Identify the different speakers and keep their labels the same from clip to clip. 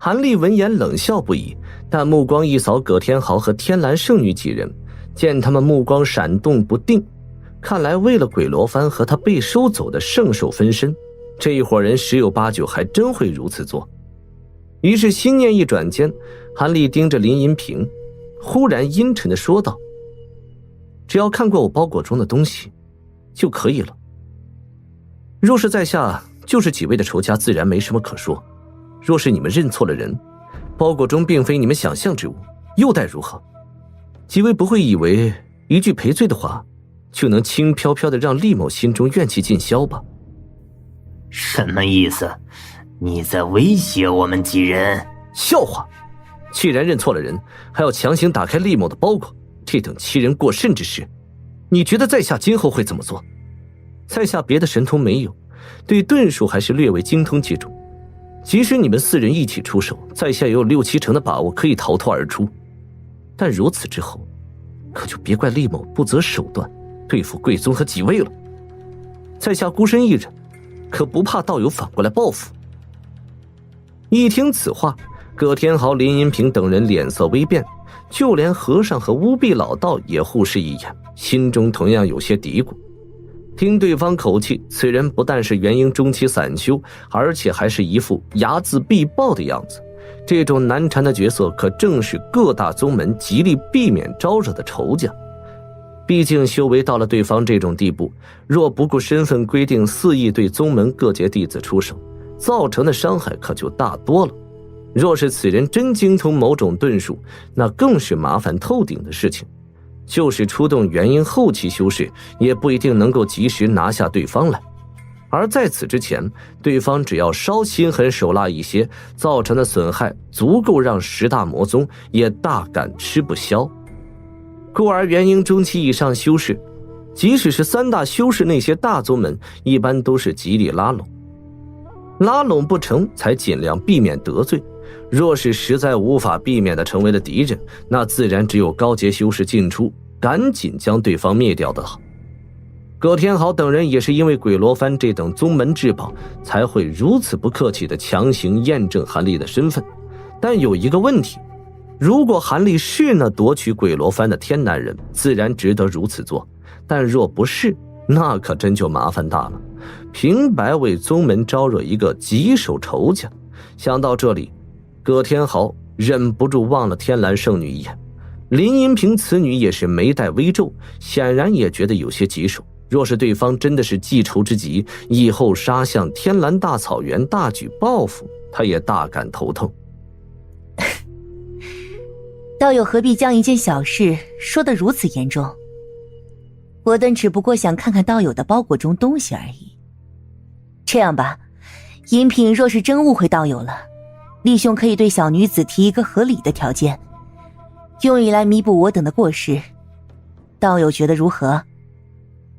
Speaker 1: 韩立闻言冷笑不已，但目光一扫葛天豪和天蓝圣女几人，见他们目光闪动不定，看来为了鬼罗帆和他被收走的圣兽分身，这一伙人十有八九还真会如此做。于是心念一转间，韩立盯着林银平，忽然阴沉地说道：只要看过我包裹中的东西就可以了。若是在下就是几位的仇家，自然没什么可说，若是你们认错了人，包裹中并非你们想象之物，又待如何？几位不会以为一句赔罪的话就能轻飘飘地让厉某心中怨气尽消吧？
Speaker 2: 什么意思？你在威胁我们几人？
Speaker 1: 笑话！既然认错了人，还要强行打开厉某的包裹，这等欺人过甚之事，你觉得在下今后会怎么做？在下别的神通没有，对遁术还是略为精通几种，即使你们4人一起出手，在下也有6、7成的把握可以逃脱而出。但如此之后，可就别怪厉某不择手段对付贵宗和几位了。在下孤身一人，可不怕道友反过来报复。一听此话，葛天豪、林银平等人脸色微变，就连和尚和乌壁老道也互视一眼，心中同样有些嘀咕。听对方口气，此人不但是元婴中期散修，而且还是一副睚眦必报的样子。这种难缠的角色可正是各大宗门极力避免招惹的仇家。毕竟修为到了对方这种地步，若不顾身份规定肆意对宗门各界弟子出手，造成的伤害可就大多了。若是此人真精通某种遁术，那更是麻烦透顶的事情。就是出动元婴后期修士，也不一定能够及时拿下对方来。而在此之前，对方只要稍心狠手辣一些，造成的损害足够让10大魔宗也大感吃不消。故而元婴中期以上修士，即使是3大修士，那些大宗门一般都是极力拉拢，拉拢不成才尽量避免得罪。若是实在无法避免的成为了敌人，那自然只有高阶修士进出，赶紧将对方灭掉的好。葛天豪等人也是因为鬼罗帆这等宗门至宝，才会如此不客气地强行验证韩立的身份。但有一个问题，如果韩立是那夺取鬼罗帆的天男人，自然值得如此做，但若不是，那可真就麻烦大了，平白为宗门招惹一个棘手仇家。想到这里，葛天豪忍不住望了天蓝圣女一眼，林银平此女也是眉黛微皱，显然也觉得有些棘手。若是对方真的是记仇之极，以后杀向天蓝大草原大举报复，他也大感头痛。
Speaker 3: 道友何必将一件小事说得如此严重？我等只不过想看看道友的包裹中东西而已。这样吧，银品若是真误会道友了，厉兄可以对小女子提一个合理的条件，用以来弥补我等的过失，道友觉得如何？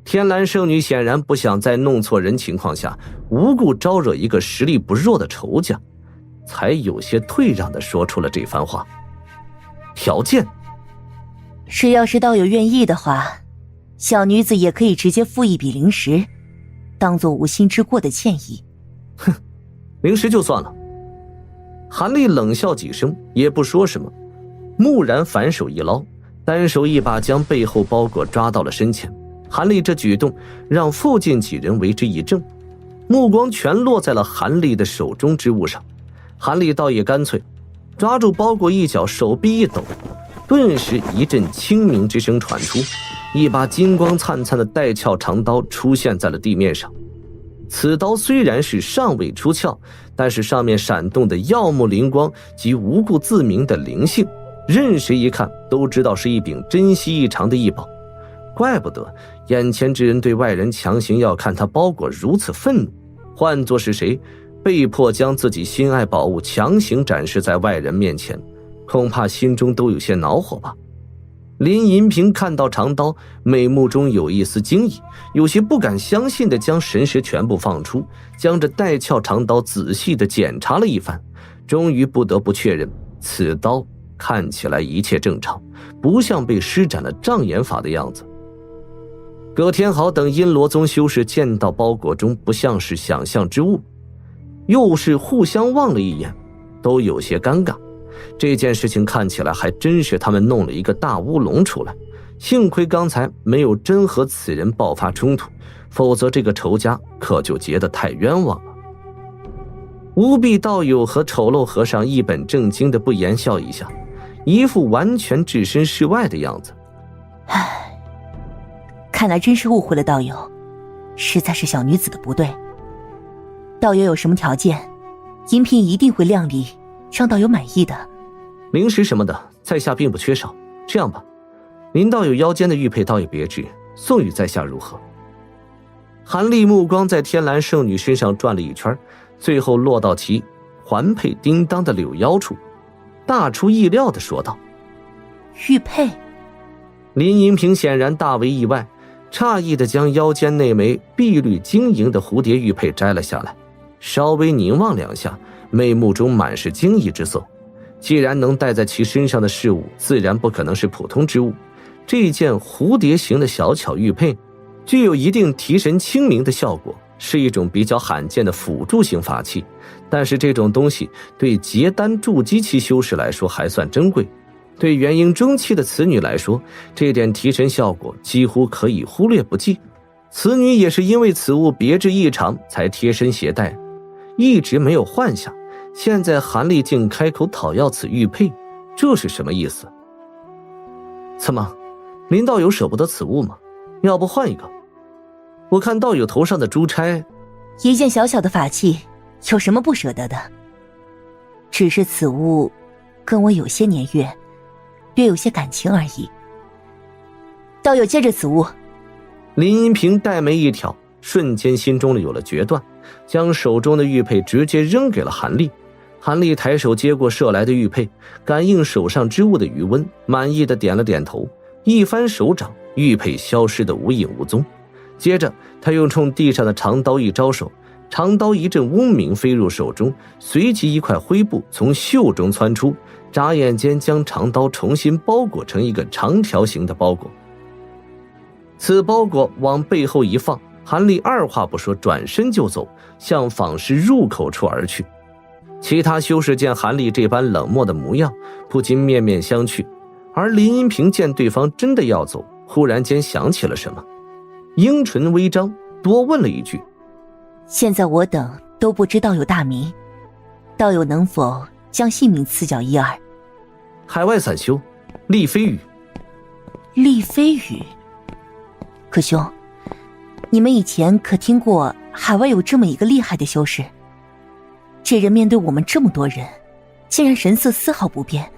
Speaker 1: 天蓝圣女显然不想在弄错人情况下无故招惹一个实力不弱的仇家，才有些退让地说出了这番话。条件
Speaker 3: 是要是道友愿意的话，小女子也可以直接付一笔灵石，当做无心之过的歉意。
Speaker 1: 哼，灵石就算了。韩立冷笑几声，也不说什么，蓦然反手一捞，单手一把将背后包裹抓到了身前。韩立这举动让附近几人为之一怔，目光全落在了韩立的手中之物上。韩立倒也干脆，抓住包裹一角，手臂一抖，顿时一阵清鸣之声传出，一把金光灿灿的带鞘长刀出现在了地面上。此刀虽然是尚未出鞘，但是上面闪动的耀目灵光及无故自明的灵性，任谁一看都知道是一柄珍稀异常的异宝。怪不得眼前之人对外人强行要看他包裹如此愤怒，换作是谁被迫将自己心爱宝物强行展示在外人面前，恐怕心中都有些恼火吧。林银平看到长刀，眉目中有一丝惊异，有些不敢相信地将神识全部放出，将这带鞘长刀仔细地检查了一番，终于不得不确认此刀看起来一切正常，不像被施展了障眼法的样子。葛天豪等阴罗宗修士见到包裹中不像是想象之物，又是互相望了一眼，都有些尴尬。这件事情看起来还真是他们弄了一个大乌龙出来，幸亏刚才没有真和此人爆发冲突，否则这个仇家可就结得太冤枉了。无臂道友和丑陋和尚一本正经的不言笑一下，一副完全置身事外的样子。
Speaker 3: 唉，看来真是误会了道友，实在是小女子的不对。道友有什么条件，银嫔一定会量力，让道友满意的。
Speaker 1: 零食什么的在下并不缺少，这样吧，林道友腰间的玉佩倒也别致，送与在下如何？韩立目光在天蓝圣女身上转了一圈，最后落到其环佩叮当的柳腰处，大出意料地说道：
Speaker 3: 玉佩。
Speaker 1: 林银平显然大为意外，诧异地将腰间那枚碧绿晶莹的蝴蝶玉佩摘了下来，稍微凝望两下，眉目中满是惊异之色。既然能戴在其身上的饰物自然不可能是普通之物，这件蝴蝶形的小巧玉佩具有一定提神清明的效果，是一种比较罕见的辅助性法器，但是这种东西对结丹筑基期修士来说还算珍贵，对元婴中期的此女来说，这点提神效果几乎可以忽略不计。此女也是因为此物别致异常才贴身携带，一直没有换下，现在韩立竟开口讨要此玉佩，这是什么意思？怎么，林道友舍不得此物吗？要不换一个？我看道友头上的珠钗，
Speaker 3: 一件小小的法器，有什么不舍得的？只是此物跟我有些年月，略有些感情而已。道友接着此物。
Speaker 1: 林银平黛眉一挑，瞬间心中有了决断，将手中的玉佩直接扔给了韩立。韩立抬手接过射来的玉佩，感应手上之物的余温，满意的点了点头，一翻手掌，玉佩消失得无影无踪。接着他又冲地上的长刀一招手，长刀一阵嗡鸣飞入手中，随即一块灰布从袖中窜出，眨眼间将长刀重新包裹成一个长条形的包裹。此包裹往背后一放，韩立二话不说转身就走，向坊室入口处而去。其他修士见韩立这般冷漠的模样，不禁面面相觑，而林银平见对方真的要走，忽然间想起了什么，樱唇微张，多问了一句：
Speaker 3: 现在我等都不知道有大名，道友能否将姓名赐教一二？
Speaker 1: 海外散修厉飞羽。
Speaker 3: 厉飞羽。可兄，你们以前可听过海外有这么一个厉害的修士？这人面对我们这么多人，竟然神色丝毫不变，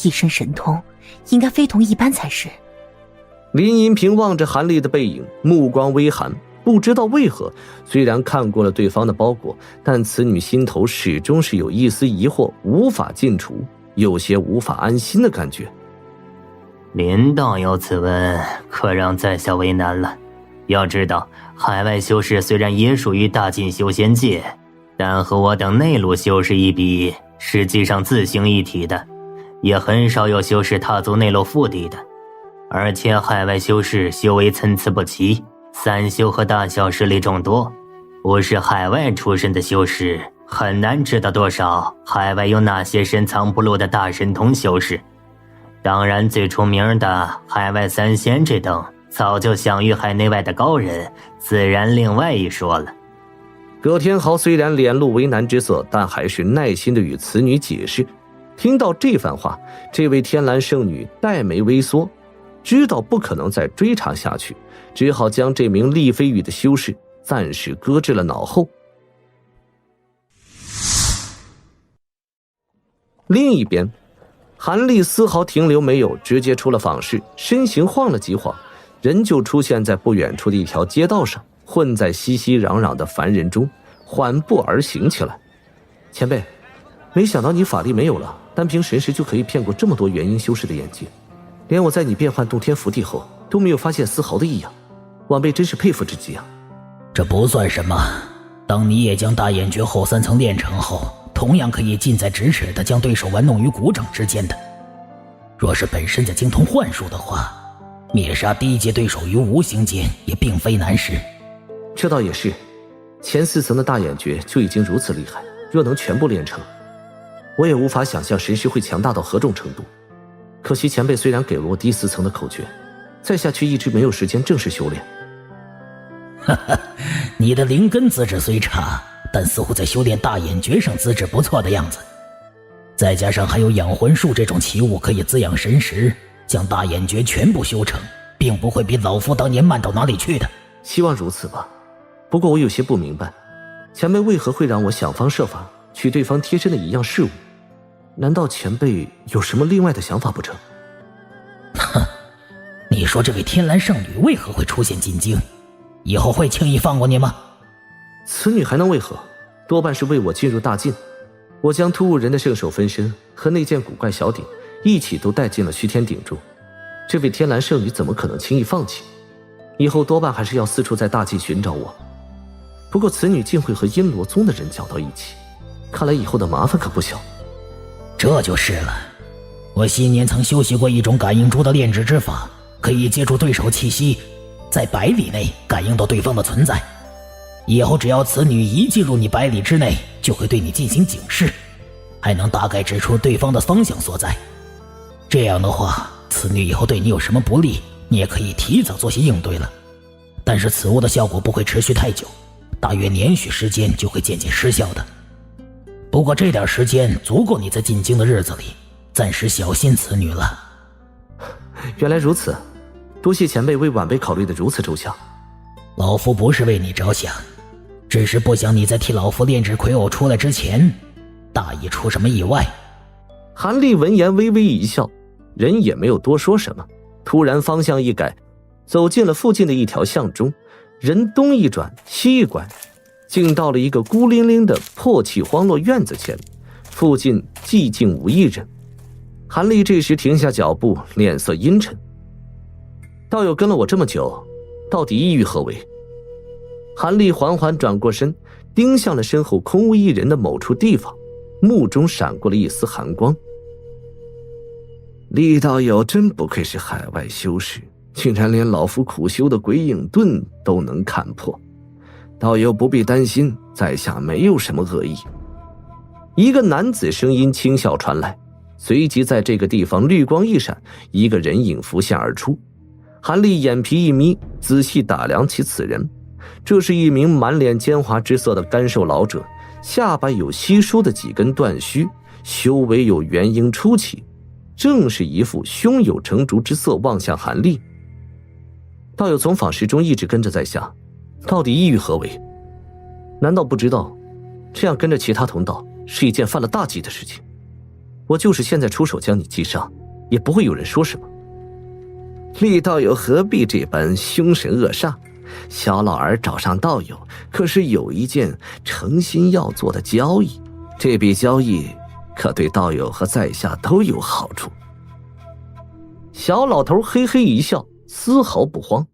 Speaker 3: 一身神通应该非同一般才是。
Speaker 1: 林银平望着韩立的背影，目光微寒，不知道为何，虽然看过了对方的包裹，但此女心头始终是有一丝疑惑无法尽除，有些无法安心的感觉。
Speaker 2: 林道友此问可让在下为难了。要知道，海外修士虽然也属于大晋修仙界，但和我等内陆修士一比，实际上自行一体的，也很少有修士踏足内陆腹地的。而且海外修士修为参差不齐，散修和大小势力众多，不是海外出身的修士很难知道多少海外有哪些深藏不露的大神通修士。当然最出名的海外三仙这等早就享誉海内外的高人，自然另外一说了。
Speaker 1: 葛天豪虽然脸露为难之色，但还是耐心地与此女解释。听到这番话，这位天蓝圣女黛眉微缩，知道不可能再追查下去，只好将这名厉飞羽的修士暂时搁置了脑后。另一边，韩立丝毫停留没有，直接出了坊室，身形晃了几晃，人就出现在不远处的一条街道上，混在熙熙攘攘的凡人中，缓步而行起来。前辈，没想到你法力没有了，单凭神识就可以骗过这么多元婴修士的眼睛，连我在你变换洞天福地后都没有发现丝毫的异样，晚辈真是佩服至极啊。
Speaker 4: 这不算什么，当你也将大眼诀后3层练成后，同样可以近在咫尺地将对手玩弄于股掌之间的。若是本身就精通幻术的话，灭杀低阶对手于无形间也并非难事。
Speaker 1: 这倒也是，前4层的大眼诀就已经如此厉害，若能全部练成，我也无法想象神识会强大到何种程度。可惜前辈虽然给了我第4层的口诀，在下却一直没有时间正式修炼。
Speaker 4: 哈哈，你的灵根资质虽差，但似乎在修炼大眼诀上资质不错的样子。再加上还有养魂术这种奇物可以滋养神识，将大眼诀全部修成，并不会比老夫当年慢到哪里去的。
Speaker 1: 希望如此吧。不过我有些不明白，前辈为何会让我想方设法取对方贴身的一样事物？难道前辈有什么另外的想法不成？
Speaker 4: 哼，你说这位天蓝圣女为何会出现进京？以后会轻易放过你吗？
Speaker 1: 此女还能为何？多半是为我进入大晋。我将突兀人的圣手分身和那件古怪小鼎一起都带进了虚天鼎中，这位天蓝圣女怎么可能轻易放弃？以后多半还是要四处在大晋寻找我。不过此女竟会和阴罗宗的人搅到一起，看来以后的麻烦可不小。
Speaker 4: 这就是了。我昔年曾修习过一种感应珠的炼制之法，可以借助对手气息，在100里内感应到对方的存在。以后只要此女一进入你100里之内，就会对你进行警示，还能大概指出对方的方向所在。这样的话，此女以后对你有什么不利，你也可以提早做些应对了。但是此物的效果不会持续太久，大约年许时间就会渐渐失效的。不过这点时间足够你在进京的日子里暂时小心此女了。
Speaker 1: 原来如此，多谢前辈为晚辈考虑的如此周详。
Speaker 4: 老夫不是为你着想，只是不想你在替老夫炼制魁偶出来之前，大意出什么意外。
Speaker 1: 韩立闻言微微一笑，人也没有多说什么，突然方向一改，走进了附近的一条巷中，人东一转西一拐，竟到了一个孤零零的破弃荒落院子前，附近寂静无一人。韩立这时停下脚步，脸色阴沉。道友跟了我这么久，到底意欲何为？韩立缓缓转过身，盯向了身后空无一人的某处地方，目中闪过了一丝寒光。厉道友真不愧是海外修士，竟然连老夫苦修的鬼影盾都能看破。道友不必担心，在下没有什么恶意。一个男子声音轻笑传来，随即在这个地方绿光一闪，一个人影浮现而出。韩立眼皮一眯，仔细打量起此人，这是一名满脸奸猾之色的干瘦老者，下巴有稀疏的几根断须，修为有元婴初期，正是一副胸有成竹之色望向韩立。道友从访时中一直跟着在下，到底意欲何为？难道不知道这样跟着其他同道是一件犯了大忌的事情？我就是现在出手将你击杀，也不会有人说什么。厉道友何必这般凶神恶煞？小老儿找上道友，可是有一件诚心要做的交易，这笔交易可对道友和在下都有好处。小老头嘿嘿一笑，丝毫不慌。